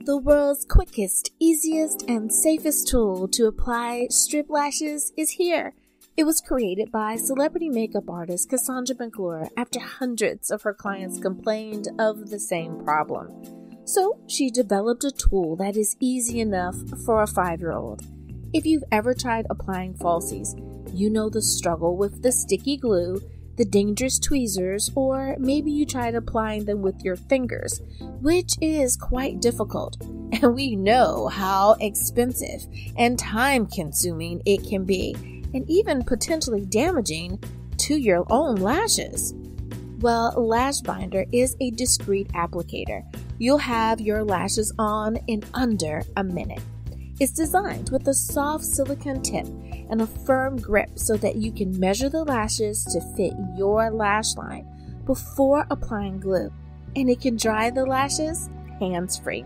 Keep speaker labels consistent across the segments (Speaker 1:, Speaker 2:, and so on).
Speaker 1: The world's quickest, easiest, and safest tool to apply strip lashes is here. It was created by celebrity makeup artist Cassandra McClure after hundreds of her clients complained of the same problem. So she developed a tool that is easy enough for a 5-year-old. If you've ever tried applying falsies, you know the struggle with the sticky glue, the dangerous tweezers, or maybe you tried applying them with your fingers, which is quite difficult. And we know how expensive and time-consuming it can be, and even potentially damaging to your own lashes. Well, Lash Binder is a discreet applicator. You'll have your lashes on in under a minute. It's designed with a soft silicone tip and a firm grip so that you can measure the lashes to fit your lash line before applying glue, and it can dry the lashes hands-free.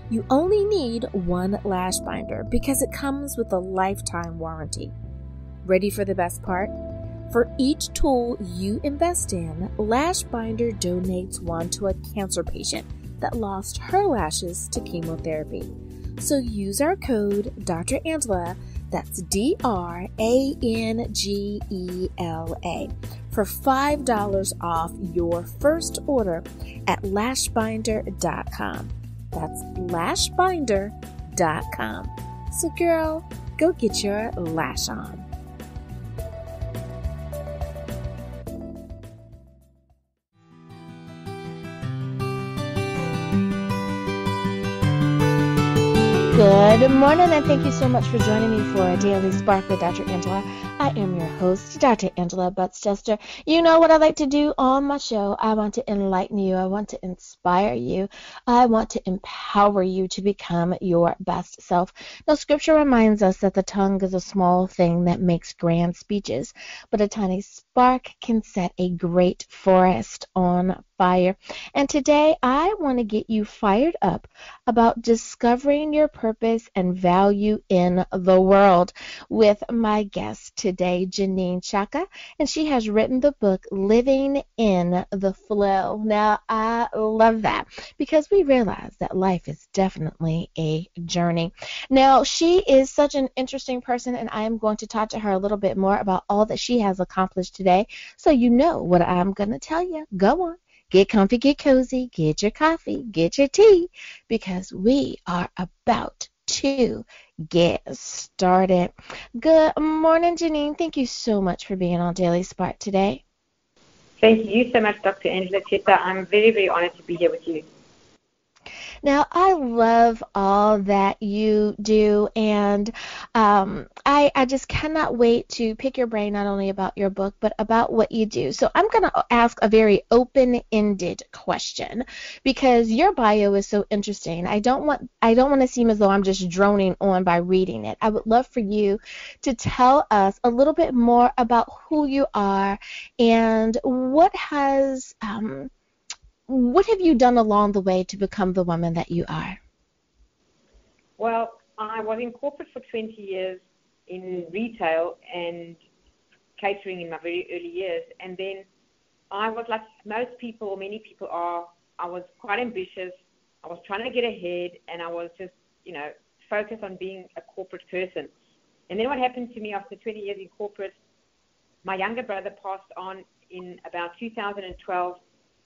Speaker 1: You only need one lash binder because it comes with a lifetime warranty. Ready for the best part? For each tool you invest in, Lash Binder donates one to a cancer patient that lost her lashes to chemotherapy. So use our code Dr. Angela, that's DRANGELA, for $5 off your first order at lashbinder.com. That's lashbinder.com. So girl, go get your lash on. Good morning, and thank you so much for joining me for a Daily Spark with Dr. Angela. I am your host, Dr. Angela Butts-Chester. You know what I like to do on my show. I want to enlighten you. I want to inspire you. I want to empower you to become your best self. Now, Scripture reminds us that the tongue is a small thing that makes grand speeches, but a tiny spark can set a great forest on fire. And today, I want to get you fired up about discovering your purpose and value in the world with my guest today, Jeanine Sciacca, and she has written the book Living in the Flow. Now, I love that because we realize that life is definitely a journey. Now, she is such an interesting person, and I am going to talk to her a little bit more about all that she has accomplished today, so you know what I'm going to tell you. Go on. Get comfy, get cozy, get your coffee, get your tea, because we are about to get started. Good morning, Jeanine. Thank you so much for being on Daily Spark today.
Speaker 2: Thank you so much, Dr. Angela Cheta. I'm very, very honored to be here with you.
Speaker 1: Now, I love all that you do, and I just cannot wait to pick your brain not only about your book, but about what you do. So I'm going to ask a very open-ended question because your bio is so interesting. I don't want to seem as though I'm just droning on by reading it. I would love for you to tell us a little bit more about who you are and what have you done along the way to become the woman that you are?
Speaker 2: Well, I was in corporate for 20 years in retail and catering in my very early years. And then I was like most people, or many people are, I was quite ambitious. I was trying to get ahead, and I was just, focused on being a corporate person. And then what happened to me after 20 years in corporate, my younger brother passed on in about 2012.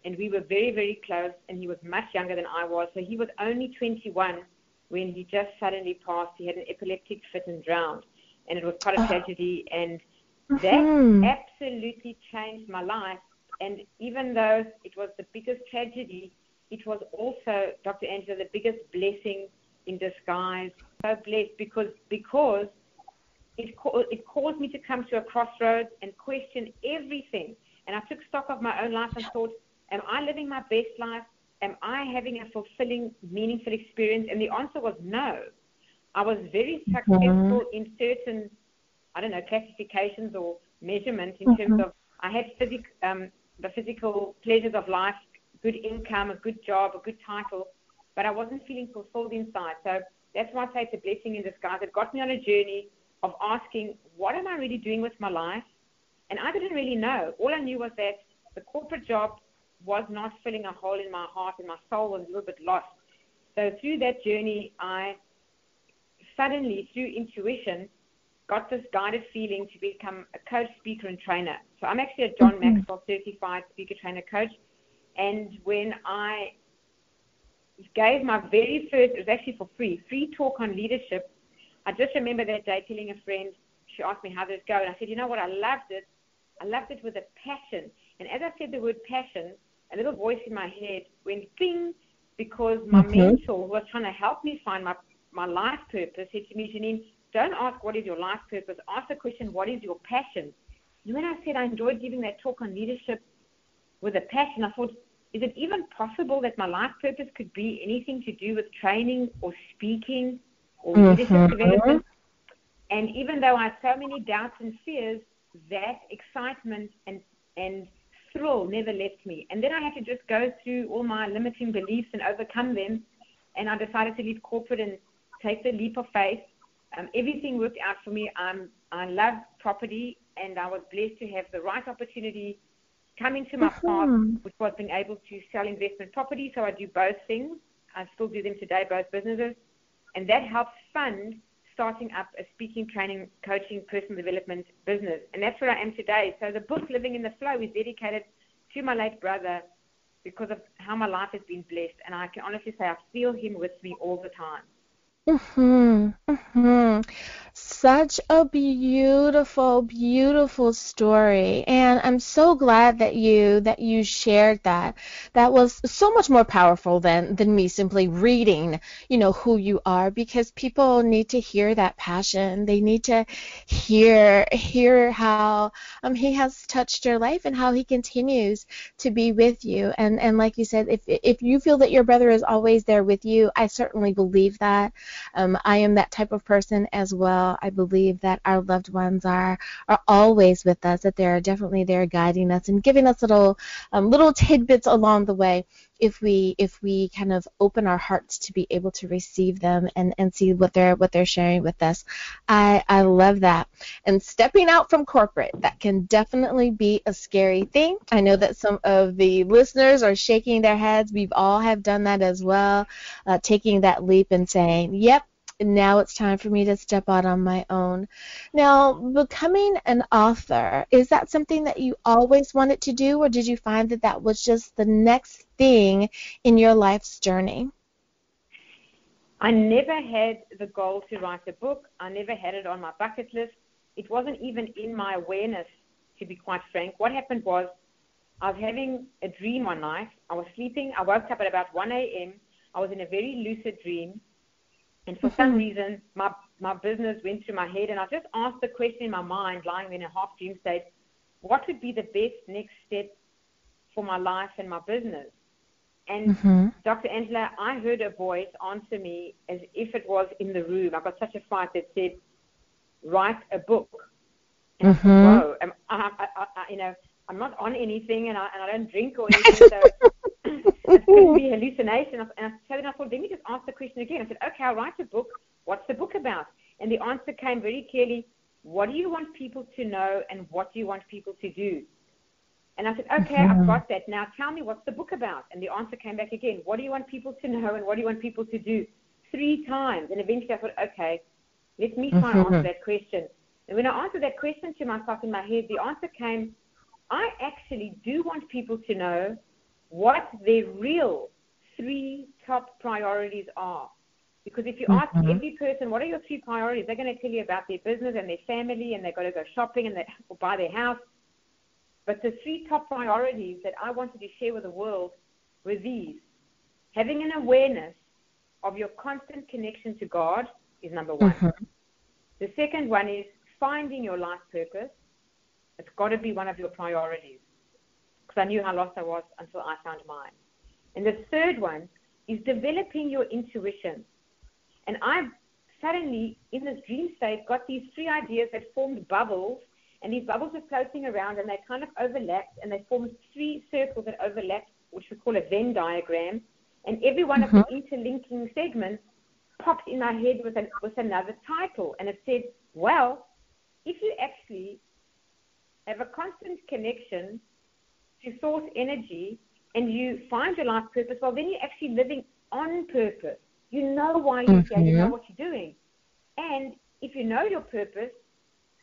Speaker 2: And we were very, very close, and he was much younger than I was. So he was only 21 when he just suddenly passed. He had an epileptic fit and drowned, and it was quite a tragedy. And that absolutely changed my life. And even though it was the biggest tragedy, it was also, Dr. Angela, the biggest blessing in disguise. So blessed because it caused me to come to a crossroads and question everything. And I took stock of my own life and thought, am I living my best life? Am I having a fulfilling, meaningful experience? And the answer was no. I was very successful in certain, classifications or measurements in terms of I had the physical pleasures of life, good income, a good job, a good title, but I wasn't feeling fulfilled inside. So that's why I say it's a blessing in disguise. It got me on a journey of asking, what am I really doing with my life? And I didn't really know. All I knew was that the corporate job was not filling a hole in my heart, and my soul was a little bit lost. So through that journey, I suddenly, through intuition, got this guided feeling to become a coach, speaker, and trainer. So I'm actually a John Maxwell certified speaker, trainer, coach. And when I gave my very first, it was actually for free talk on leadership, I just remember that day telling a friend, she asked me how did it go, and I said, you know what, I loved it. I loved it with a passion. And as I said the word passion, a little voice in my head went ping, because my mentor, who was trying to help me find my life purpose, said to me, Jeanine, don't ask what is your life purpose, ask the question, what is your passion? And when I said I enjoyed giving that talk on leadership with a passion, I thought, is it even possible that my life purpose could be anything to do with training or speaking or leadership development? And even though I had so many doubts and fears, that excitement and thrill never left me. And then I had to just go through all my limiting beliefs and overcome them. And I decided to leave corporate and take the leap of faith. Everything worked out for me. I love property, and I was blessed to have the right opportunity coming to my path, which was being able to sell investment property. So I do both things. I still do them today, both businesses. And that helps fund starting up a speaking, training, coaching, personal development business. And that's where I am today. So the book, Living in the Flow, is dedicated to my late brother because of how my life has been blessed. And I can honestly say I feel him with me all the time.
Speaker 1: Such a beautiful, beautiful story. And I'm so glad that you shared that. That was so much more powerful than me simply reading, who you are, because people need to hear that passion. They need to hear how he has touched your life and how he continues to be with you. And like you said, if you feel that your brother is always there with you, I certainly believe that. I am that type of person as well. I believe that our loved ones are always with us, that they're definitely there guiding us and giving us little tidbits along the way if we kind of open our hearts to be able to receive them and see what they're sharing with us. I love that. And stepping out from corporate, that can definitely be a scary thing. I know that some of the listeners are shaking their heads. We've all have done that as well, taking that leap and saying, yep, now it's time for me to step out on my own. Now, becoming an author, is that something that you always wanted to do, or did you find that that was just the next thing in your life's journey?
Speaker 2: I never had the goal to write a book. I never had it on my bucket list. It wasn't even in my awareness, to be quite frank. What happened was I was having a dream one night. I was sleeping. I woke up at about 1 a.m. I was in a very lucid dream. And for some reason, my business went through my head, and I just asked the question in my mind, lying in a half-dream state, what would be the best next step for my life and my business? And Dr. Angela, I heard a voice answer me as if it was in the room. I got such a fright that said, write a book. And I thought, whoa, I'm not on anything, and I don't drink or anything, so it couldn't be a hallucination. And so then I thought, let me just ask the question again. I said, okay, I'll write a book. What's the book about? And the answer came very clearly, what do you want people to know, and what do you want people to do? And I said, okay, I've got that. Now tell me, what's the book about? And the answer came back again, what do you want people to know, and what do you want people to do? 3 times. And eventually I thought, okay, let me try and answer that question. And when I answered that question to myself in my head, the answer came, I actually do want people to know what their real 3 top priorities are. Because if you ask every person, what are your 3 priorities, they're going to tell you about their business and their family, and they've got to go shopping and or buy their house. But the 3 top priorities that I wanted to share with the world were these. Having an awareness of your constant connection to God is number 1. The second one is finding your life purpose. It's got to be one of your priorities, because I knew how lost I was until I found mine. And the third one is developing your intuition. And I suddenly, in this dream state, got these 3 ideas that formed bubbles, and these bubbles were floating around, and they kind of overlapped, and they formed 3 circles that overlapped, which we call a Venn diagram. And every one of the interlinking segments popped in my head with another title. And it said, well, if you actually have a constant connection to source energy and you find your life purpose, well, then you're actually living on purpose. You know why you're here. You know what you're doing. And if you know your purpose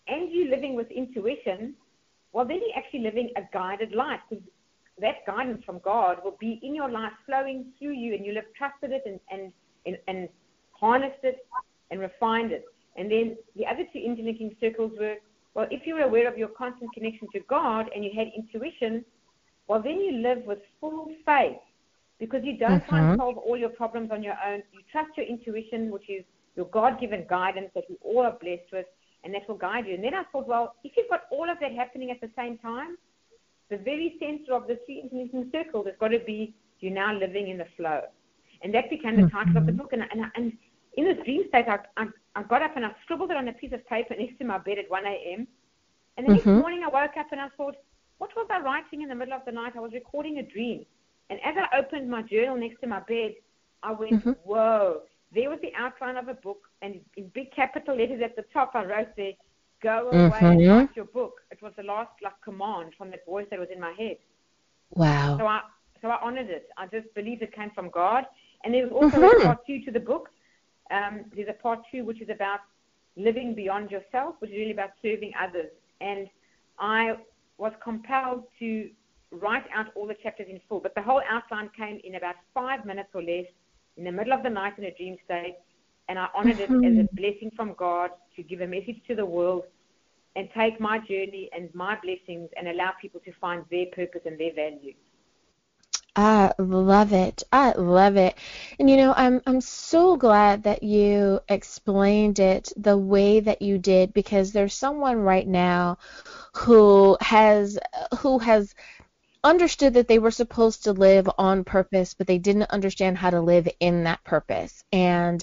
Speaker 2: and you're living with intuition, well, then you're actually living a guided life, because that guidance from God will be in your life, flowing through you, and you'll have trusted it and harnessed it and refined it. And then the other two interlinking circles were, well, if you were aware of your constant connection to God and you had intuition, well, then you live with full faith, because you don't try and solve all your problems on your own. You trust your intuition, which is your God-given guidance that we all are blessed with, and that will guide you. And then I thought, well, if you've got all of that happening at the same time, the very center of the three interlinking circles has got to be you're now living in the flow. And that became the title of the book. And in this dream state, I got up and I scribbled it on a piece of paper next to my bed at 1 a.m. And the next morning I woke up and I thought, what was I writing in the middle of the night? I was recording a dream. And as I opened my journal next to my bed, I went, whoa. There was the outline of a book, and in big capital letters at the top, I wrote there, go away and write your book. It was the last command from that voice that was in my head.
Speaker 1: Wow.
Speaker 2: So I honored it. I just believed it came from God. And there was also a part 2 to the book. There's a part 2 which is about living beyond yourself, which is really about serving others. And I was compelled to write out all the chapters in full, but the whole outline came in about 5 minutes or less in the middle of the night in a dream state, and I honored it as a blessing from God to give a message to the world and take my journey and my blessings and allow people to find their purpose and their value.
Speaker 1: I love it. I love it. And I'm so glad that you explained it the way that you did, because there's someone right now who has understood that they were supposed to live on purpose, but they didn't understand how to live in that purpose. And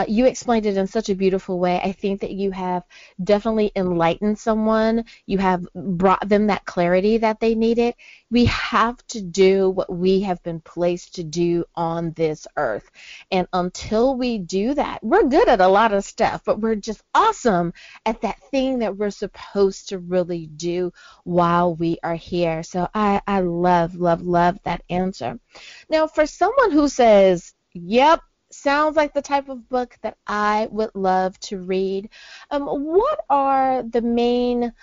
Speaker 1: you explained it in such a beautiful way. I think that you have definitely enlightened someone. You have brought them that clarity that they needed. We have to do what we have been placed to do on this earth. And until we do that, we're good at a lot of stuff, but we're just awesome at that thing that we're supposed to really do while we are here. So I love that answer. Now, for someone who says, yep, sounds like the type of book that I would love to read, what are the main,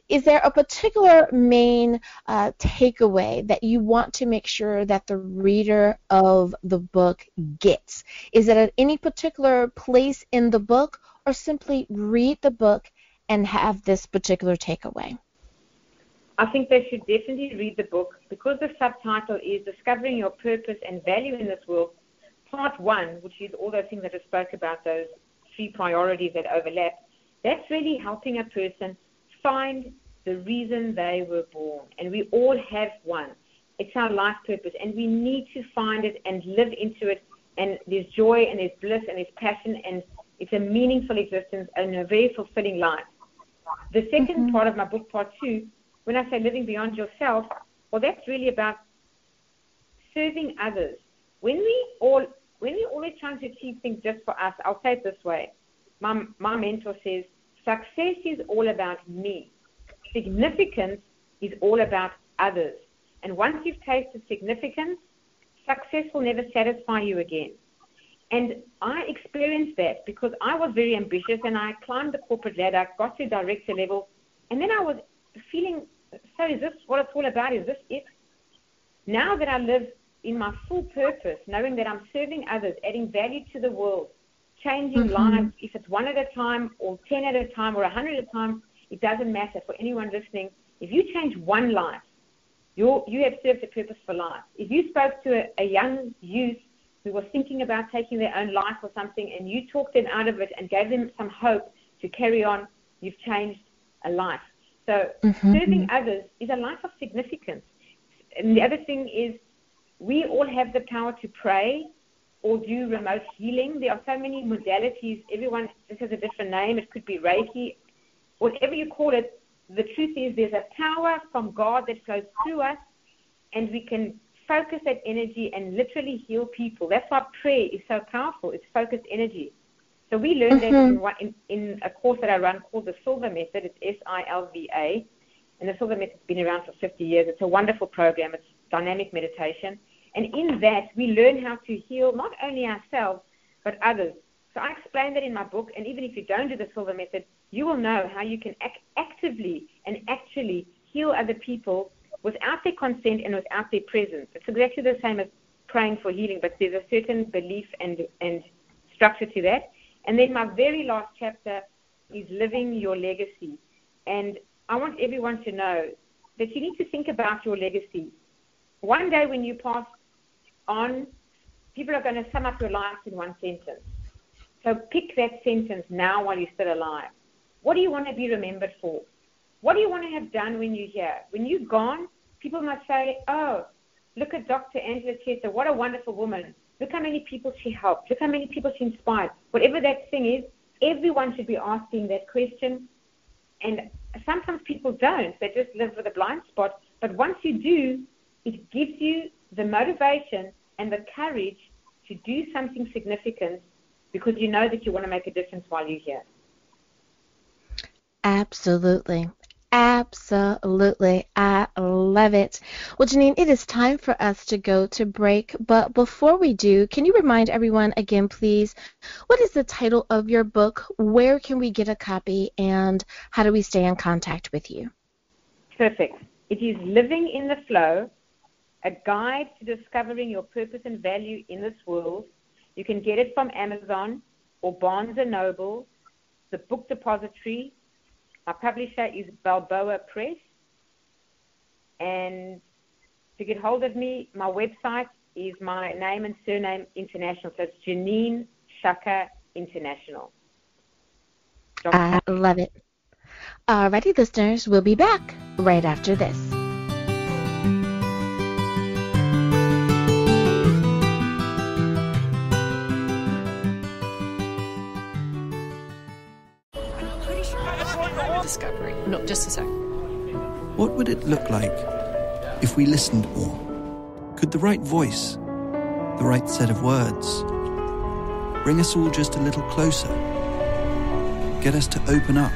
Speaker 1: is there a particular main takeaway that you want to make sure that the reader of the book gets? Is it at any particular place in the book, or simply read the book and have this particular takeaway?
Speaker 2: I think they should definitely read the book, because the subtitle is Discovering Your Purpose and Value in This World, Part 1, which is all those things that I spoke about, those 3 priorities that overlap. That's really helping a person find the reason they were born. And we all have one. It's our life purpose, and we need to find it and live into it. And there's joy and there's bliss and there's passion, and it's a meaningful existence and a very fulfilling life. The second part of my book, Part 2, when I say living beyond yourself, well, that's really about serving others. When we're always trying to achieve things just for us, I'll say it this way. My mentor says, success is all about me. Significance is all about others. And once you've tasted significance, success will never satisfy you again. And I experienced that because I was very ambitious, and I climbed the corporate ladder, got to director level, and then I was feeling, so is this what it's all about? Is this it? Now that I live in my full purpose, knowing that I'm serving others, adding value to the world, changing lives, if it's 1 at a time or 10 at a time or 100 at a time, it doesn't matter for anyone listening. If you change one life, you have served a purpose for life. If you spoke to a young youth who was thinking about taking their own life or something, and you talked them out of it and gave them some hope to carry on, you've changed a life. So serving others is a life of significance. And the other thing is, we all have the power to pray or do remote healing. There are so many modalities. Everyone just has a different name. It could be Reiki, whatever you call it. The truth is, there's a power from God that flows through us, and we can focus that energy and literally heal people. That's why prayer is so powerful. It's focused energy. So we learned that in a course that I run called the Silva Method. It's SILVA, and the Silva Method's been around for 50 years. It's a wonderful program. It's dynamic meditation. And in that, we learn how to heal not only ourselves, but others. So I explain that in my book, and even if you don't do the silver method, you will know how you can actively and actually heal other people without their consent and without their presence. It's exactly the same as praying for healing, but there's a certain belief and structure to that. And then my very last chapter is living your legacy. And I want everyone to know that you need to think about your legacy. One day when you pass on, people are going to sum up your life in one sentence. So pick that sentence now while you're still alive. What do you want to be remembered for? What do you want to have done when you're here? When you're gone, people must say, oh, look at Dr. Angela Chester. What a wonderful woman. Look how many people she helped. Look how many people she inspired. Whatever that thing is, everyone should be asking that question. And sometimes people don't. They just live with a blind spot. But once you do, it gives you the motivation and the courage to do something significant because you know that you want to make a difference while you're here.
Speaker 1: Absolutely. Absolutely. I love it. Well, Jeanine, it is time for us to go to break. But before we do, can you remind everyone again, please, what is the title of your book? Where can we get a copy? And how do we stay in contact with you?
Speaker 2: Perfect. It is Living in the Flow, a guide to discovering your purpose and value in this world. You can get it from Amazon or Barnes & Noble, the Book Depository. Our publisher is Balboa Press. And to get hold of me, my website is my name and surname international. So it's Jeanine Sciacca International.
Speaker 1: I love it. Alrighty, listeners, we'll be back right after this.
Speaker 3: Discovery. No, just a sec.
Speaker 4: What would it look like if we listened more? Could the right voice, the right set of words, bring us all just a little closer? Get us to open up,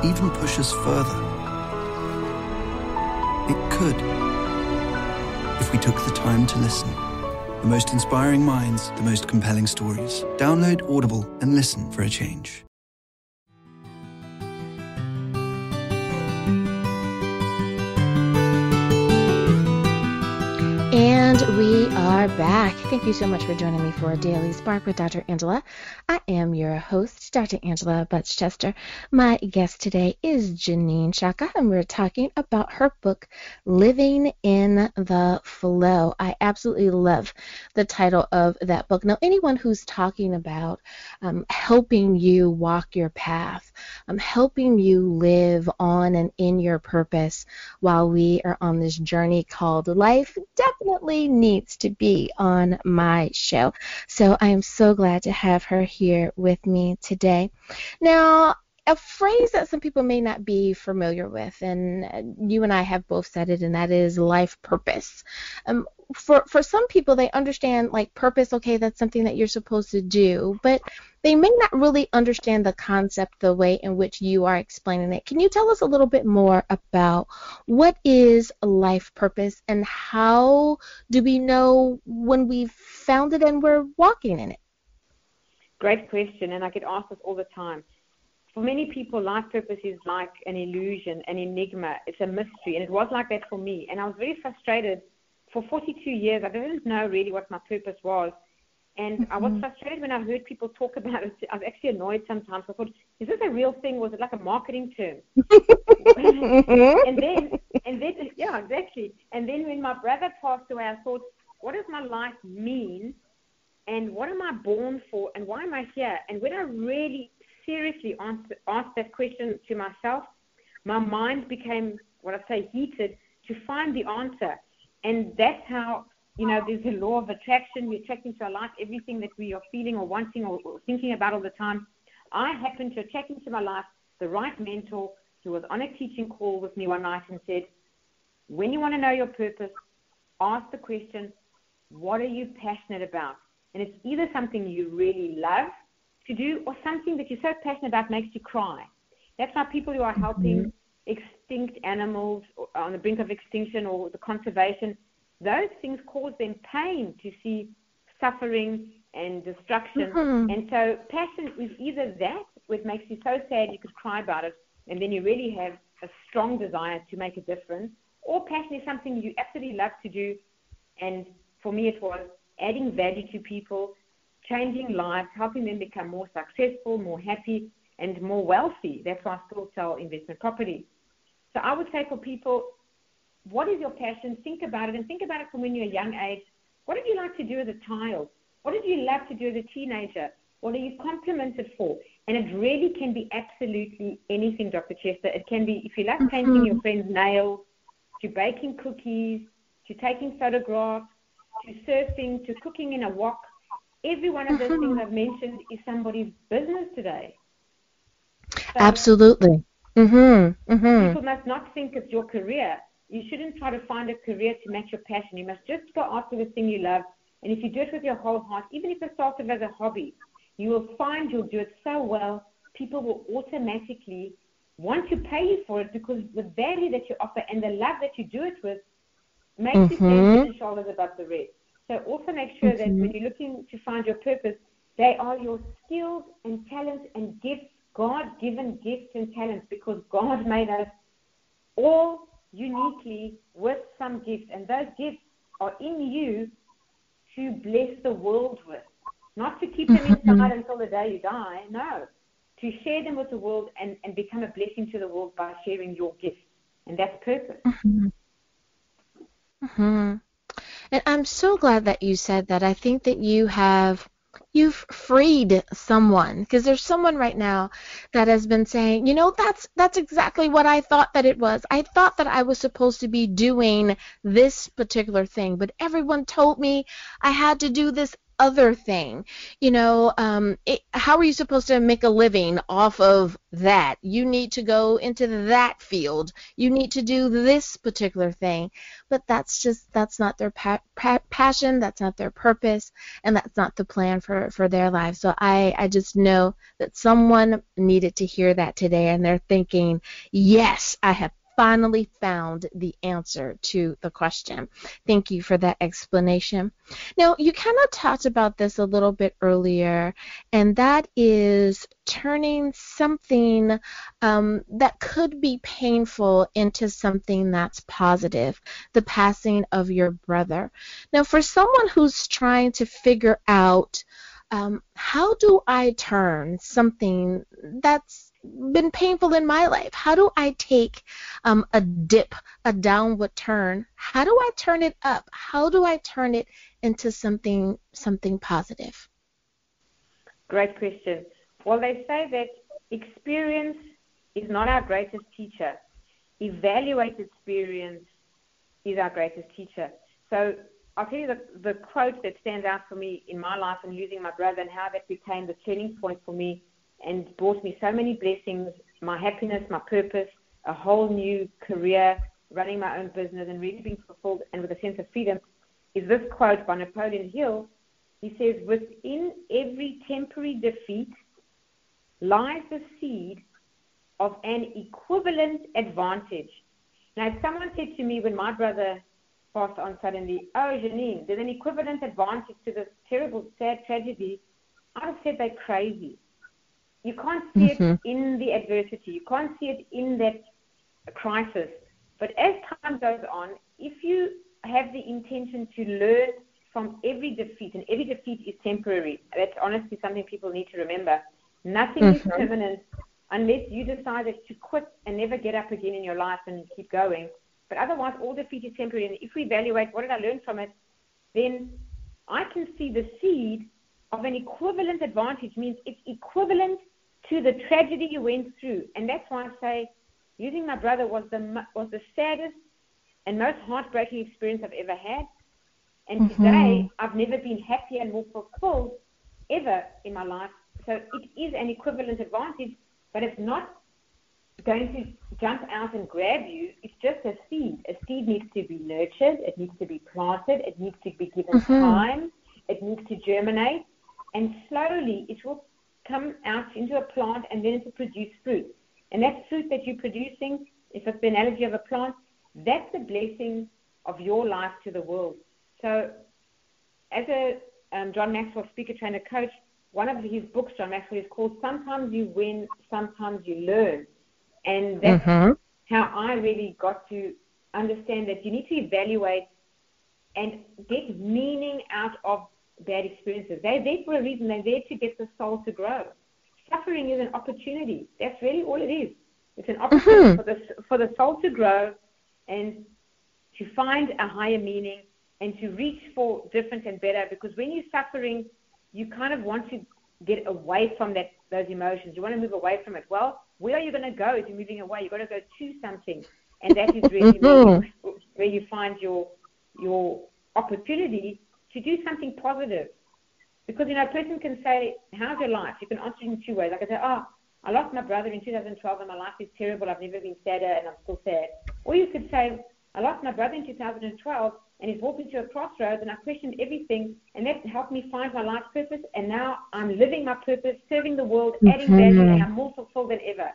Speaker 4: even push us further? It could, if we took the time to listen. The most inspiring minds, the most compelling stories. Download Audible and listen for a change.
Speaker 1: And we are back. Thank you so much for joining me for Daily Spark with Dr. Angela. I am your host, Dr. Angela Butch-Chester. My guest today is Jeanine Sciacca, and we're talking about her book, Living in the Flow. I absolutely love the title of that book. Now, anyone who's talking about helping you walk your path, helping you live on and in your purpose while we are on this journey called life, definitely needs to be on my show. So I am so glad to have her here with me today. Now, a phrase that some people may not be familiar with, and you and I have both said it, and that is life purpose. For some people, they understand like purpose, okay, that's something that you're supposed to do, but they may not really understand the concept the way in which you are explaining it. Can you tell us a little bit more about what is life purpose and how do we know when we've found it and we're walking in it?
Speaker 2: Great question, and I get asked this all the time. For many people, life purpose is like an illusion, an enigma. It's a mystery, and it was like that for me. And I was very frustrated. For 42 years, I didn't know really what my purpose was. And I was frustrated when I heard people talk about it. I was actually annoyed sometimes. I thought, is this a real thing? Was it like a marketing term? and then, yeah, exactly. And then when my brother passed away, I thought, what does my life mean? And what am I born for? And why am I here? And when I really seriously asked that question to myself, my mind became, what I say, heated to find the answer. And that's how, there's a law of attraction. We attract into our life everything that we are feeling or wanting or thinking about all the time. I happened to attract into my life the right mentor who was on a teaching call with me one night and said, when you want to know your purpose, ask the question, what are you passionate about? And it's either something you really love to do or something that you're so passionate about makes you cry. That's why people who are helping extinct animals on the brink of extinction or the conservation, those things cause them pain to see suffering and destruction. And so passion is either that, which makes you so sad you could cry about it, and then you really have a strong desire to make a difference, or passion is something you absolutely love to do. And for me, it was adding value to people, changing lives, helping them become more successful, more happy, and more wealthy. That's why I still sell investment property. So I would say for people, what is your passion? Think about it, and think about it from when you're a young age. What did you like to do as a child? What did you love to do as a teenager? What are you complimented for? And it really can be absolutely anything, Dr. Chester. It can be, if you love painting your friend's nails, to baking cookies, to taking photographs, to surfing, to cooking in a wok. Every one of those things I've mentioned is somebody's business today. So
Speaker 1: Absolutely.
Speaker 2: people must not think it's your career. You shouldn't try to find a career to match your passion. You must just go after the thing you love. And if you do it with your whole heart, even if it starts off as a hobby, you will find you'll do it so well, people will automatically want to pay you for it, because the value that you offer and the love that you do it with makes you stand head and shoulders above the rest. So also make sure that when you're looking to find your purpose, they are your skills and talents and gifts, God-given gifts and talents, because God made us all uniquely with some gifts, and those gifts are in you to bless the world with. Not to keep them inside until the day you die, no. To share them with the world and become a blessing to the world by sharing your gifts. And that's purpose.
Speaker 1: And I'm so glad that you said that. I think that you've freed someone, because there's someone right now that has been saying, that's exactly what I thought that it was. I thought that I was supposed to be doing this particular thing, but everyone told me I had to do this other thing. How are you supposed to make a living off of that? You need to go into that field. You need to do this particular thing. But that's not their passion. That's not their purpose. And that's not the plan for their lives. So I just know that someone needed to hear that today, and they're thinking, yes, I have finally found the answer to the question. Thank you for that explanation. Now, you kind of talked about this a little bit earlier, and that is turning something that could be painful into something that's positive, the passing of your brother. Now, for someone who's trying to figure out how do I turn something that's been painful in my life? How do I take a dip, a downward turn? How do I turn it up? How do I turn it into something positive?
Speaker 2: Great question. Well, they say that experience is not our greatest teacher. Evaluated experience is our greatest teacher. So I'll tell you the quote that stands out for me in my life and losing my brother, and how that became the turning point for me and brought me so many blessings, my happiness, my purpose, a whole new career, running my own business and really being fulfilled and with a sense of freedom, is this quote by Napoleon Hill. He says, "Within every temporary defeat lies the seed of an equivalent advantage." Now, if someone said to me when my brother passed on suddenly, "Oh, Jeanine, there's an equivalent advantage to this terrible, sad tragedy," I would have said they're crazy. You can't see it in the adversity. You can't see it in that crisis. But as time goes on, if you have the intention to learn from every defeat, and every defeat is temporary, that's honestly something people need to remember. Nothing is permanent unless you decided to quit and never get up again in your life and keep going. But otherwise, all defeat is temporary. And if we evaluate what did I learn from it, then I can see the seed of an equivalent advantage. Means it's equivalent to the tragedy you went through. And that's why I say losing my brother was the saddest and most heartbreaking experience I've ever had. And today, I've never been happier and more fulfilled ever in my life. So it is an equivalent advantage, but it's not going to jump out and grab you. It's just a seed. A seed needs to be nurtured. It needs to be planted. It needs to be given time. It needs to germinate. And slowly, it will come out into a plant, and then it will produce fruit. And that fruit that you're producing, if it's the analogy of a plant, that's the blessing of your life to the world. So as a John Maxwell speaker, trainer, coach, one of his books, John Maxwell, is called Sometimes You Win, Sometimes You Learn. And that's how I really got to understand that you need to evaluate and get meaning out of bad experiences. They're there for a reason. They're there to get the soul to grow. Suffering is an opportunity. That's really all it is. It's an opportunity for the soul to grow and to find a higher meaning and to reach for different and better. Because when you're suffering, you kind of want to get away from those emotions. You want to move away from it. Well, where are you going to go if you're moving away? You've got to go to something. And that is really where you find your opportunity to do something positive. Because, a person can say, how's your life? You can answer it in two ways. Like I say, I lost my brother in 2012 and my life is terrible. I've never been sadder and I'm still sad. Or you could say, I lost my brother in 2012 and he's walked into a crossroads and I questioned everything and that helped me find my life purpose, and now I'm living my purpose, serving the world, adding value, and I'm more fulfilled than ever.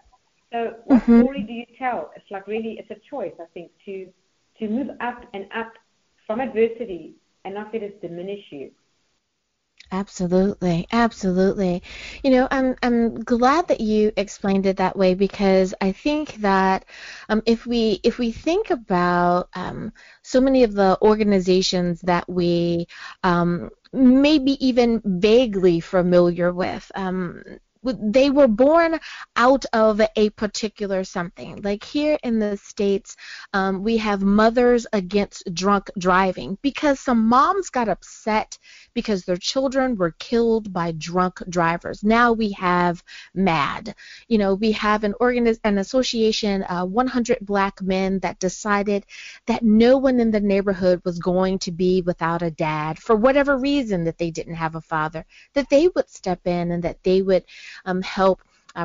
Speaker 2: So what story do you tell? It's like really, it's a choice, I think, to move up and up from adversity and not let it diminish you.
Speaker 1: Absolutely, absolutely. I'm glad that you explained it that way, because I think that if we think about so many of the organizations that we maybe even vaguely familiar with, they were born out of a particular something. Like here in the States, we have Mothers Against Drunk Driving, because some moms got upset because their children were killed by drunk drivers. Now we have MAD. We have an association, 100 Black Men, that decided that no one in the neighborhood was going to be without a dad for whatever reason, that they didn't have a father, that they would step in and that they would help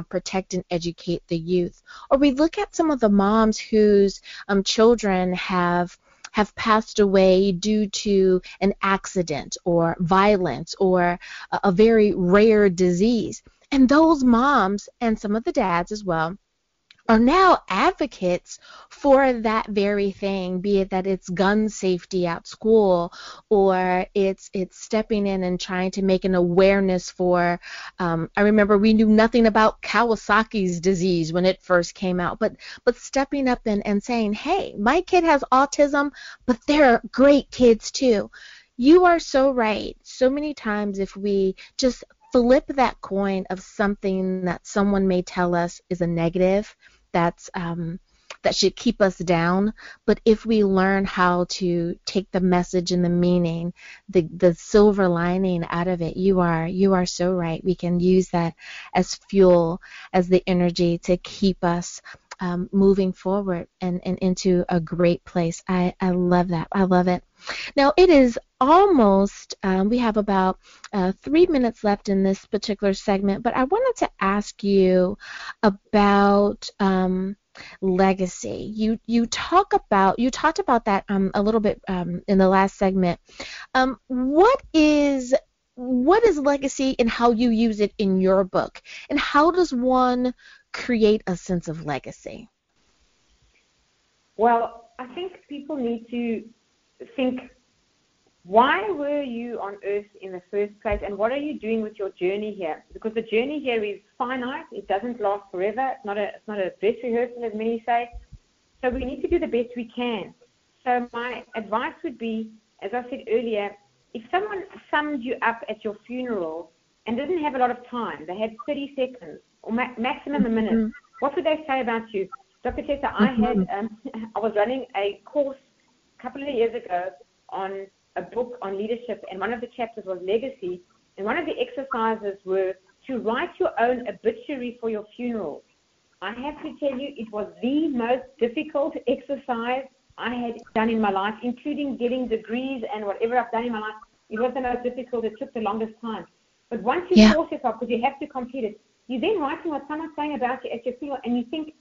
Speaker 1: protect and educate the youth. Or we look at some of the moms whose children have passed away due to an accident or violence or a very rare disease. And those moms, and some of the dads as well, are now advocates for that very thing, be it that it's gun safety at school, or it's stepping in and trying to make an awareness for, I remember we knew nothing about Kawasaki's disease when it first came out, but stepping up and saying, hey, my kid has autism, but they're great kids too. You are so right. So many times if we just flip that coin of something that someone may tell us is a negative, that should keep us down. But if we learn how to take the message and the meaning, the silver lining out of it, you are so right. We can use that as fuel, as the energy to keep us moving forward and into a great place. I love that. I love it. Now it is almost, we have about 3 minutes left in this particular segment, but I wanted to ask you about legacy. You talked about that a little bit in the last segment. What is legacy and how you use it in your book, and how does one create a sense of legacy?
Speaker 2: Well, I think people need to think, why were you on earth in the first place, and what are you doing with your journey here? Because the journey here is finite. It doesn't last forever. It's not a dress rehearsal, as many say. So we need to do the best we can. So my advice would be, as I said earlier, if someone summed you up at your funeral and didn't have a lot of time, they had 30 seconds or maximum a minute, what would they say about you? Dr. Tessa, I was running a course a couple of years ago on a book on leadership, and one of the chapters was legacy, and one of the exercises were to write your own obituary for your funeral. I have to tell you, it was the most difficult exercise I had done in my life, including getting degrees and whatever I've done in my life. It was the most difficult. It took the longest time. But once you force yourself, because you have to complete it, you're then writing what someone's saying about you at your funeral, and you think,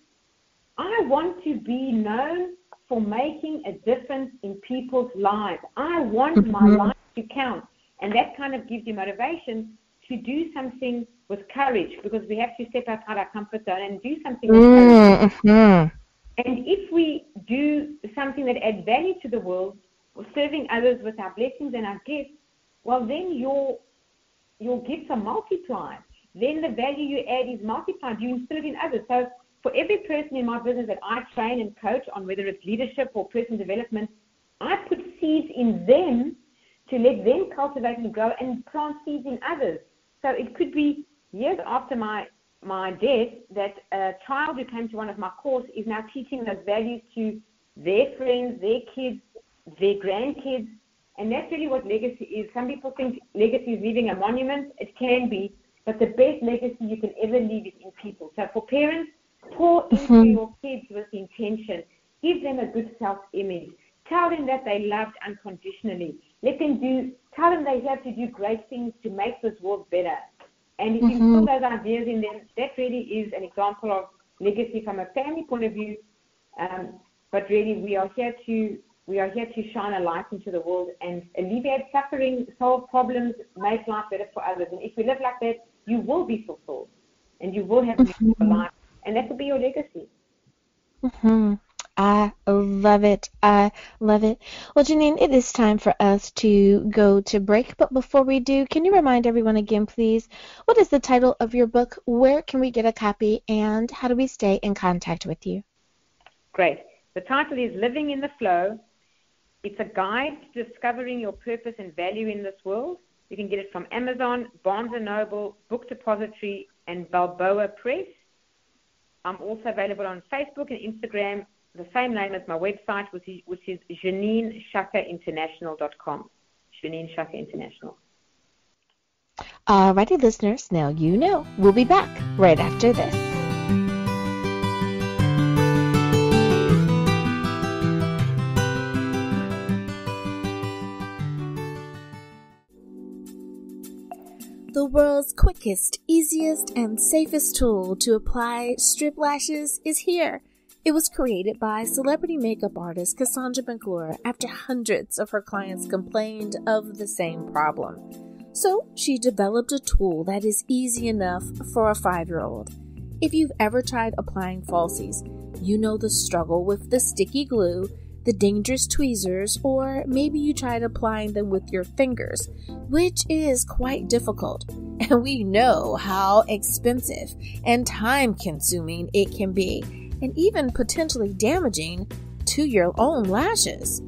Speaker 2: I want to be known for making a difference in people's lives. I want my life to count. And that kind of gives you motivation to do something with courage, because we have to step outside our comfort zone and do something with courage. And if we do something that adds value to the world, or serving others with our blessings and our gifts, well, then your gifts are multiplied. Then the value you add is multiplied. You instill it in others. So for every person in my business that I train and coach on, whether it's leadership or personal development, I put seeds in them to let them cultivate and grow and plant seeds in others. So it could be years after my death that a child who came to one of my courses is now teaching those values to their friends, their kids, their grandkids. And that's really what legacy is. Some people think legacy is leaving a monument. It can be, but the best legacy you can ever leave is in people. So for parents, pour into your kids with intention. Give them a good self-image. Tell them that they loved unconditionally. Tell them they have to do great things to make this world better. And if you instill those ideas in them, that really is an example of legacy from a family point of view. But really, we are here to shine a light into the world and alleviate suffering, solve problems, make life better for others. And if we live like that, you will be fulfilled and you will have a meaningful life. And that will be your legacy.
Speaker 1: I love it. I love it. Well, Jeanine, it is time for us to go to break. But before we do, can you remind everyone again, please, what is the title of your book? Where can we get a copy? And how do we stay in contact with you?
Speaker 2: Great. The title is Living in the Flow. It's a guide to discovering your purpose and value in this world. You can get it from Amazon, Barnes & Noble, Book Depository, and Balboa Press. I'm also available on Facebook and Instagram, the same name as my website, which is JanineSciaccaInternational.com. Jeanine Sciacca International.
Speaker 1: Alrighty, listeners, now you know. We'll be back right after this. The world's quickest, easiest, and safest tool to apply strip lashes is here. It was created by celebrity makeup artist Cassandra McClure after hundreds of her clients complained of the same problem. So she developed a tool that is easy enough for a 5-year-old. If you've ever tried applying falsies, you know the struggle with the sticky glue, the dangerous tweezers, or maybe you tried applying them with your fingers, which is quite difficult. And we know how expensive and time-consuming it can be, and even potentially damaging to your own lashes.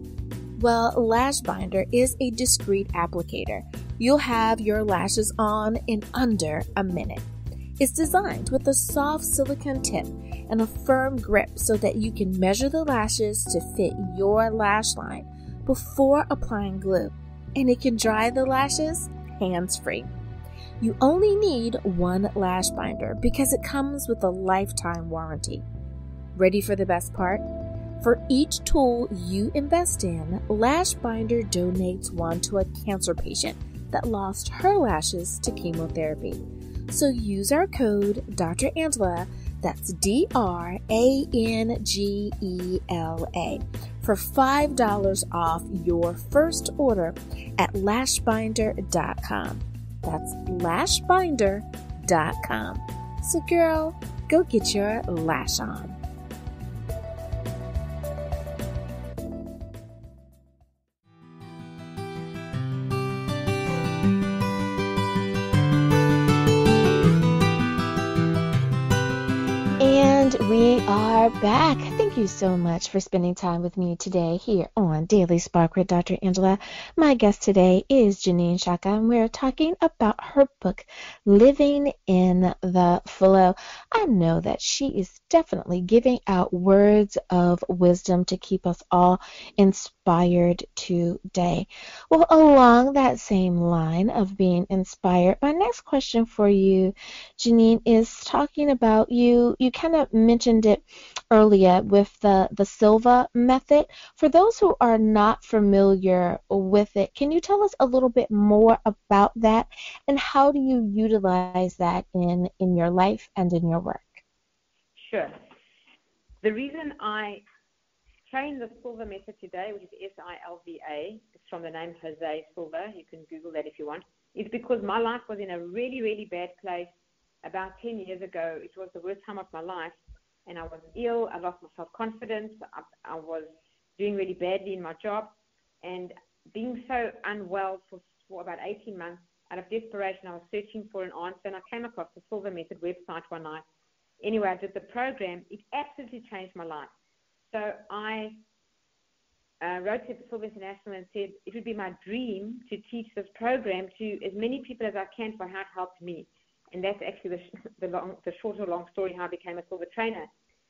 Speaker 1: Well, Lash Binder is a discreet applicator. You'll have your lashes on in under a minute. It's designed with a soft silicone tip and a firm grip so that you can measure the lashes to fit your lash line before applying glue, and it can dry the lashes hands-free. You only need one lash binder because it comes with a lifetime warranty. Ready for the best part? For each tool you invest in, Lash Binder donates one to a cancer patient that lost her lashes to chemotherapy. So use our code Dr. Angela, that's DRANGELA, for $5 off your first order at lashbinder.com. That's lashbinder.com. So girl, go get your lash on. We are back. Thank you so much for spending time with me today here on Daily Spark with Dr. Angela. My guest today is Jeanine Sciacca, and we're talking about her book, Living in the Flow. I know that she is definitely giving out words of wisdom to keep us all inspired today. Well, along that same line of being inspired, my next question for you, Jeanine, is talking about you kind of mentioned it earlier with the Silva method. For those who are not familiar with it, can you tell us a little bit more about that, and how do you utilize that in your life and in your work?
Speaker 2: Sure. The reason I train the Silva method today, which is S-I-L-V-A, it's from the name Jose Silva, you can Google that if you want, is because my life was in a really, really bad place about 10 years ago. It was the worst time of my life. and I was ill. I lost my self-confidence. I was doing really badly in my job, and being so unwell for about 18 months. Out of desperation, I was searching for an answer, and I came across the Silver Method website one night. Anyway, I did the program. It absolutely changed my life. So I wrote to Silver International and said it would be my dream to teach this program to as many people as I can for how it helped me. And that's actually the short or long story how I became a Silver trainer.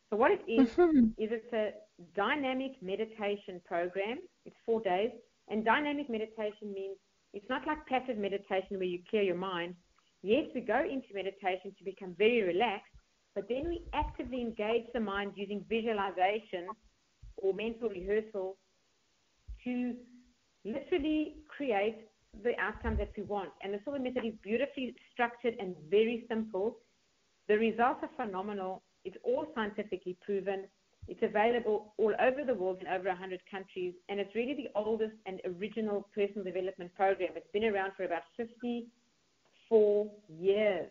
Speaker 2: So what it is it's a dynamic meditation program. It's 4 days. And dynamic meditation means it's not like passive meditation where you clear your mind. Yes, we go into meditation to become very relaxed, but then we actively engage the mind using visualization or mental rehearsal to literally create the outcome that we want. And the Silver Method is beautifully structured and very simple. The results are phenomenal. It's all scientifically proven. It's available all over the world in over 100 countries, and it's really the oldest and original personal development program. It's been around for about 54 years,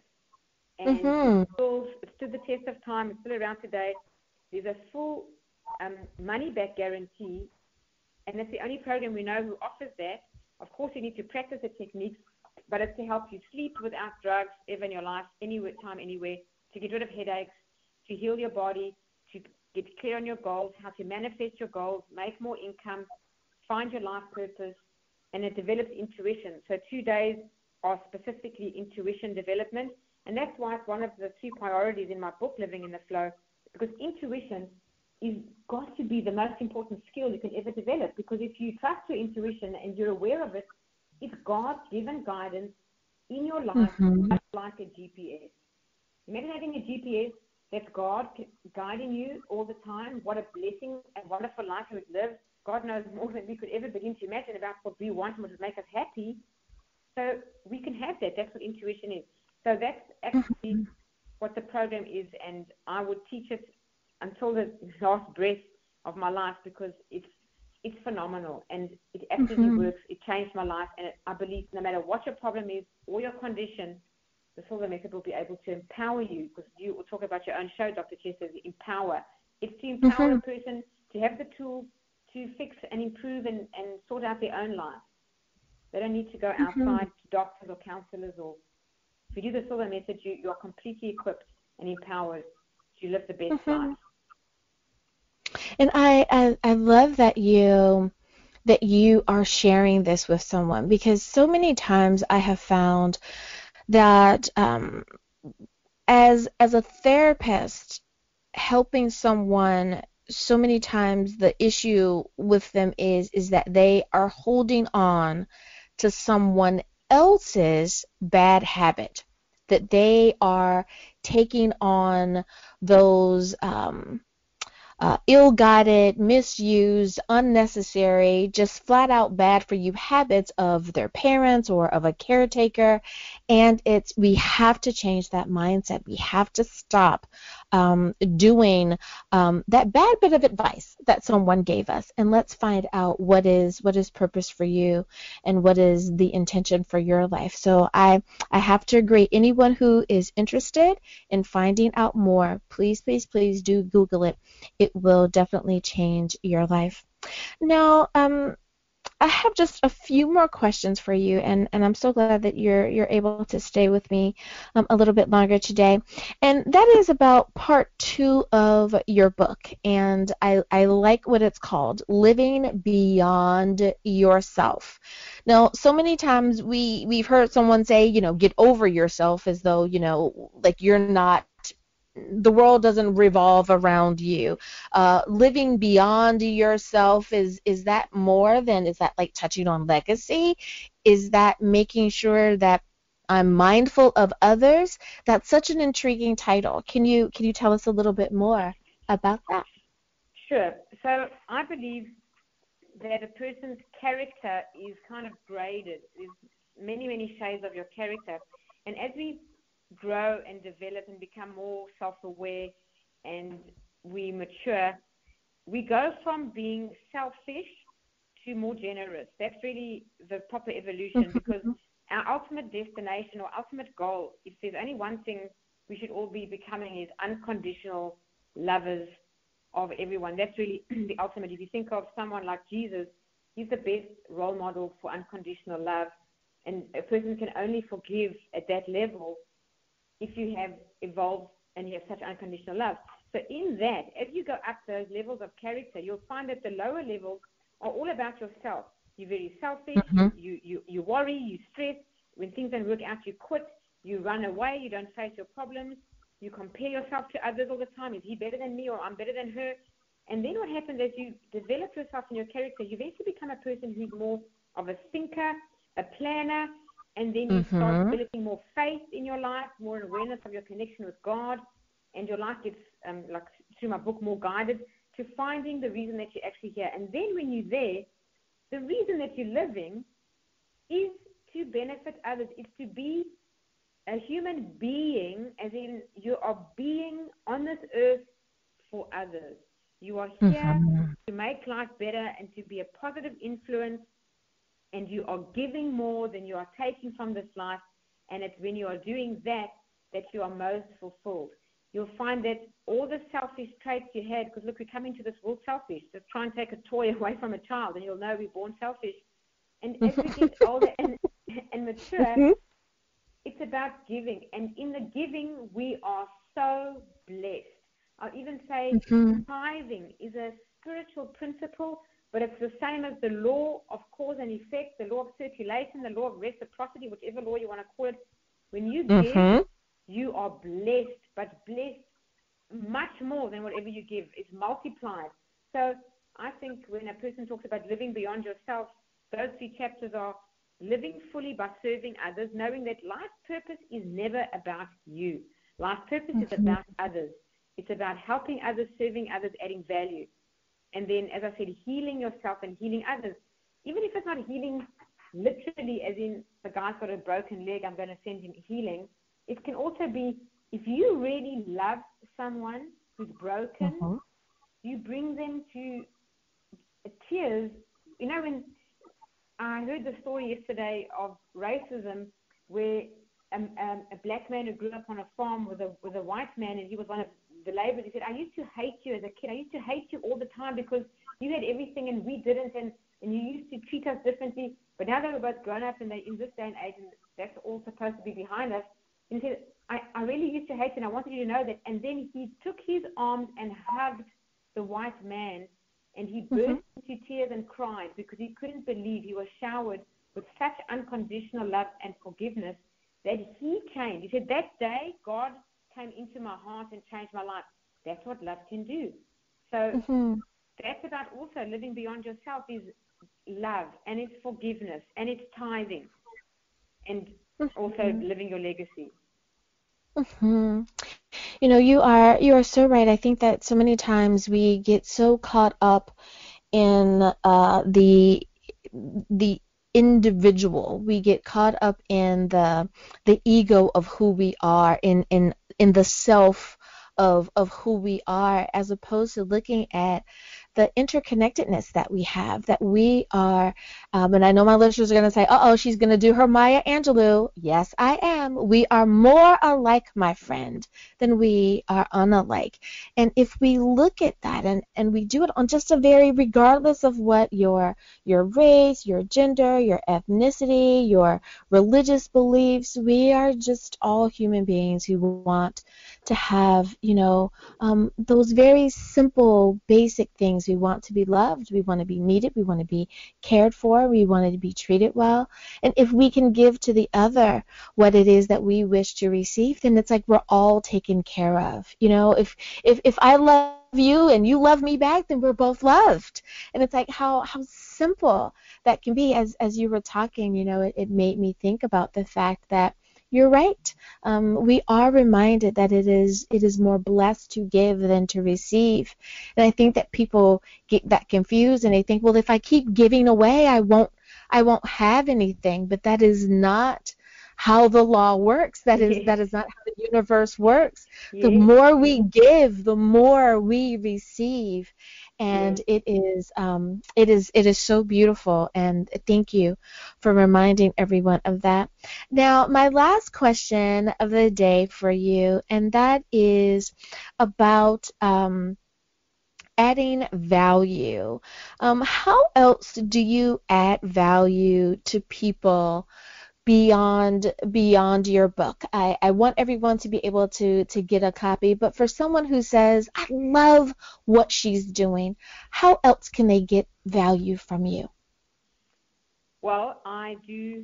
Speaker 2: and it stood the test of time. It's still around today. There's a full money-back guarantee, and it's the only program we know who offers that. Of course, you need to practice the techniques, but it's to help you sleep without drugs ever in your life, anywhere, time, anywhere, to get rid of headaches, to heal your body, to get clear on your goals, how to manifest your goals, make more income, find your life purpose, and it develops intuition. So 2 days are specifically intuition development, and that's why it's one of the 2 priorities in my book, Living in the Flow, because intuition is got to be the most important skill you can ever develop, because if you trust your intuition and you're aware of it, it's God's given guidance in your life, like a GPS. Imagine having a GPS that's God guiding you all the time. What a blessing and wonderful life we would live. God knows more than we could ever begin to imagine about what we want and what would make us happy. So we can have that. That's what intuition is. So that's actually what the program is, and I would teach it until the last breath of my life, because it's phenomenal, and it absolutely works. It changed my life, and I believe no matter what your problem is or your condition, the Silver Method will be able to empower you, because you will talk about your own show, Dr. Chester, empower. It's to empower a person to have the tools to fix and improve and sort out their own life. They don't need to go outside to doctors or counselors. Or if you do the Silver Method, you are completely equipped and empowered to live the best life.
Speaker 1: And I love that you are sharing this with someone, because so many times I have found that as a therapist helping someone, so many times the issue with them is that they are holding on to someone else's bad habit, that they are taking on those ill-guided, misused, unnecessary, just flat-out bad for you habits of their parents or of a caretaker. And we have to change that mindset. We have to stop doing that bad bit of advice that someone gave us, and let's find out what is purpose for you and what is the intention for your life. So I have to agree. Anyone who is interested in finding out more, please do Google it. It will definitely change your life. Now, I have just a few more questions for you, and I'm so glad that you're able to stay with me a little bit longer today. And that is about part 2 of your book, and I like what it's called, Living Beyond Yourself. Now, so many times we've heard someone say, get over yourself, as though, like you're not, the world doesn't revolve around you. Living beyond yourself, is that more than, is that like touching on legacy? Is that making sure that I'm mindful of others? That's such an intriguing title. Can you tell us a little bit more about that?
Speaker 2: Sure. So I believe that a person's character is kind of graded. There's many shades of your character. And as we grow and develop and become more self-aware and we mature, we go from being selfish to more generous. That's really the proper evolution, because our ultimate destination or ultimate goal, if there's only one thing we should all be becoming, is unconditional lovers of everyone. That's really the ultimate. If you think of someone like Jesus, he's the best role model for unconditional love. And a person can only forgive at that level if you have evolved and you have such unconditional love. So in that, as you go up those levels of character, you'll find that the lower levels are all about yourself. You're very selfish, you worry, you stress. When things don't work out, you quit, you run away, you don't face your problems, you compare yourself to others all the time. Is he better than me, or I'm better than her? And then what happens as you develop yourself and your character, you eventually become a person who's more of a thinker, a planner, and then you start developing more faith in your life, more awareness of your connection with God, and your life gets, like through my book, more guided to finding the reason that you're actually here. And then when you're there, the reason that you're living is to benefit others. It's to be a human being, as in you are being on this earth for others. You are here to make life better and to be a positive influence, and you are giving more than you are taking from this life. And it's when you are doing that that you are most fulfilled. You'll find that all the selfish traits you had, because look, we come into this world selfish. Just try and take a toy away from a child and you'll know we're born selfish. And as we get older and mature, it's about giving. And in the giving, we are so blessed. I'll even say tithing is a spiritual principle, but it's the same as the law of cause and effect, the law of circulation, the law of reciprocity, whichever law you want to call it. When you give, you are blessed, but blessed much more than whatever you give. It's multiplied. So I think when a person talks about living beyond yourself, those 3 chapters are living fully by serving others, knowing that life's purpose is never about you. Life's purpose is about others. It's about helping others, serving others, adding value. And then, as I said, healing yourself and healing others. Even if it's not healing literally, as in the guy's got a broken leg, I'm going to send him healing. It can also be, if you really love someone who's broken, you bring them to tears. You know, when I heard the story yesterday of racism, where a black man who grew up on a farm with a white man, and he was one of the laborers, he said, I used to hate you as a kid. I used to hate you all the time because you had everything and we didn't, and you used to treat us differently. But now that we're both grown up and they're in this day and age, and that's all supposed to be behind us, and he said, I really used to hate you, and I wanted you to know that. And then he took his arms and hugged the white man, and he burst into tears and cried because he couldn't believe he was showered with such unconditional love and forgiveness that he changed. He said, that day, God came into my heart and changed my life. That's what love can do. So that's about also living beyond yourself is love, and it's forgiveness, and it's tithing, and also living your legacy.
Speaker 3: You know, you are so right. I think that so many times we get so caught up in the individual. We get caught up in the ego of who we are, in the self of who we are, as opposed to looking at the interconnectedness that we have, that we are, and I know my listeners are going to say, uh-oh, she's going to do her Maya Angelou. Yes, I am. We are more alike, my friend, than we are unalike. And if we look at that and we do it on just a very, regardless of what your race, your gender, your ethnicity, your religious beliefs, we are just all human beings who want to have, those very simple, basic things. We want to be loved. We want to be needed. We want to be cared for. We want to be treated well. And if we can give to the other what it is that we wish to receive, then it's like we're all taken care of. If I love you and you love me back, then we're both loved. And it's like how simple that can be. As you were talking, it made me think about the fact that you're right. We are reminded that it is more blessed to give than to receive. And I think that people get that confused, and they think, well, if I keep giving away, I won't have anything. But that is not how the law works. That is not how the universe works. The more we give, the more we receive. And it is so beautiful, and thank you for reminding everyone of that. Now, my last question of the day for you, and that is about adding value. How else do you add value to people beyond your book? I want everyone to be able to get a copy, but for someone who says, I love what she's doing, how else can they get value from you?
Speaker 2: Well, I do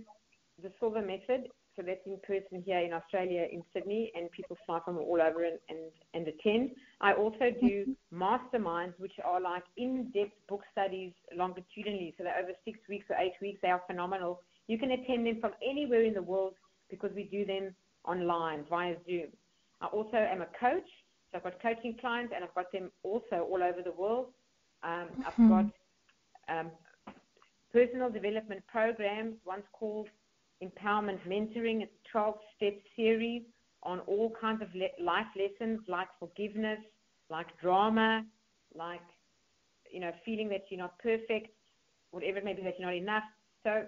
Speaker 2: the Silver Method, so that's in person here in Australia, in Sydney, and people fly from all over and attend. I also do masterminds, which are like in-depth book studies longitudinally, so they're over 6 weeks or 8 weeks. They are phenomenal. You can attend them from anywhere in the world because we do them online via Zoom. I also am a coach, so I've got coaching clients, and I've got them also all over the world. I've got personal development programs, one's called Empowerment Mentoring. It's a 12-step series on all kinds of life lessons like forgiveness, like drama, like, feeling that you're not perfect, whatever it may be, that you're not enough. So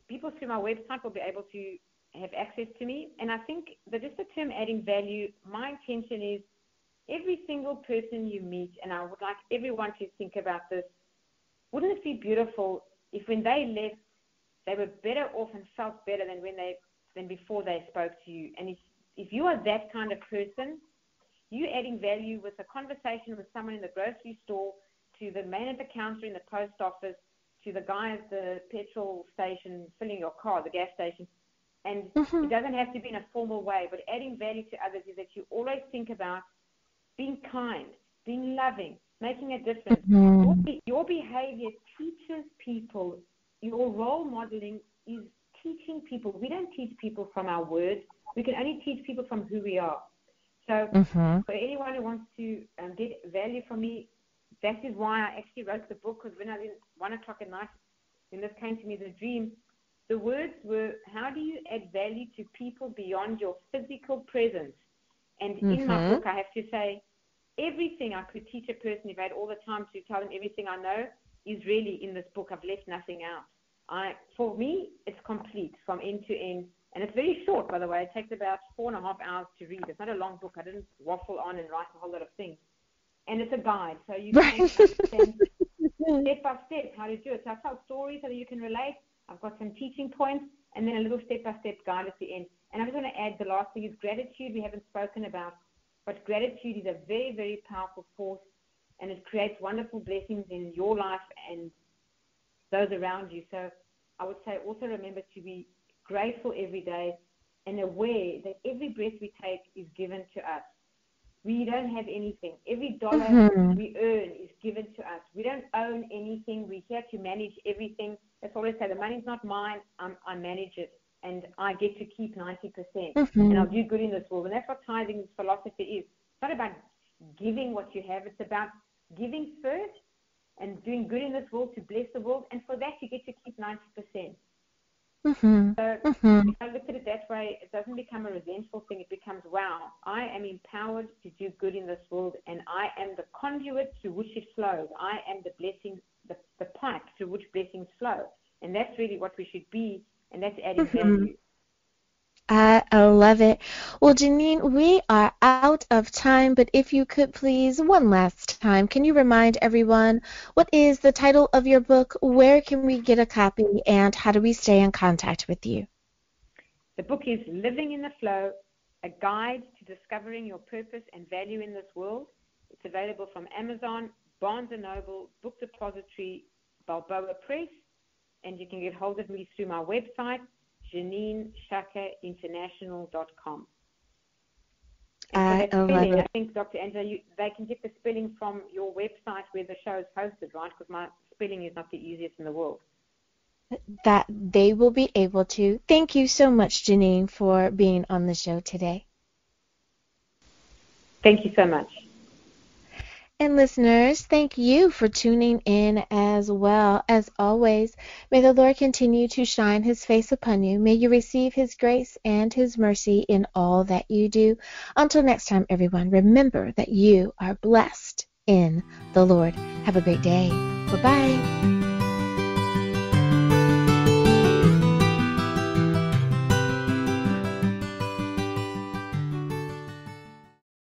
Speaker 2: people through my website will be able to have access to me. And I think that just the term adding value, my intention is every single person you meet, and I would like everyone to think about this, wouldn't it be beautiful if when they left, they were better off and felt better than before they spoke to you? And if you are that kind of person, you adding value with a conversation with someone in the grocery store, to the man at the counter in the post office, to the guy at the petrol station filling your car, the gas station. And it doesn't have to be in a formal way, but adding value to others is that you always think about being kind, being loving, making a difference. Your behavior teaches people. Your role modeling is teaching people. We don't teach people from our words. We can only teach people from who we are. So for anyone who wants to get value from me, that is why I actually wrote the book, because when I was 1 o'clock at night, when this came to me as a dream, the words were, how do you add value to people beyond your physical presence? And in my book, I have to say, everything I could teach a person, if I had all the time to tell them everything I know, is really in this book. I've left nothing out. For me, it's complete from end to end. And it's very short, by the way. It takes about 4.5 hours to read. It's not a long book. I didn't waffle on and write a whole lot of things. And it's a guide, so you can understand step by step how to do it. So I tell stories so that you can relate. I've got some teaching points, and then a little step-by-step guide at the end. And I'm just going to add the last thing is gratitude. We haven't spoken about, but gratitude is a very, very powerful force, and it creates wonderful blessings in your life and those around you. So I would say also remember to be grateful every day and aware that every breath we take is given to us. We don't have anything. Every dollar we earn is given to us. We don't own anything. We're here to manage everything. That's all I say. The money's not mine. I manage it, and I get to keep 90%. And I'll do good in this world. And that's what tithing philosophy is. It's not about giving what you have. It's about giving first and doing good in this world to bless the world. And for that, you get to keep 90%. So if I look at it that way, it doesn't become a resentful thing. It becomes, wow, I am empowered to do good in this world, and I am the conduit through which it flows. I am the blessing, the pipe through which blessings flow. And that's really what we should be, and that's adding value.
Speaker 3: I love it. Well, Jeanine, we are out of time, but if you could please, one last time, can you remind everyone what is the title of your book, where can we get a copy, and how do we stay in contact with you?
Speaker 2: The book is Living in the Flow, a guide to discovering your purpose and value in this world. It's available from Amazon, Barnes & Noble, Book Depository, Balboa Press, and you can get hold of me through my website, Jeanine, Sciacca.international.com.
Speaker 3: I love it.
Speaker 2: I think, Dr. Angela, they can get the spelling from your website where the show is hosted, right? Because my spelling is not the easiest in the world.
Speaker 3: That they will be able to. Thank you so much, Jeanine, for being on the show today.
Speaker 2: Thank you so much.
Speaker 3: And listeners, thank you for tuning in as well. As always, may the Lord continue to shine his face upon you. May you receive his grace and his mercy in all that you do. Until next time, everyone, remember that you are blessed in the Lord. Have a great day. Bye-bye.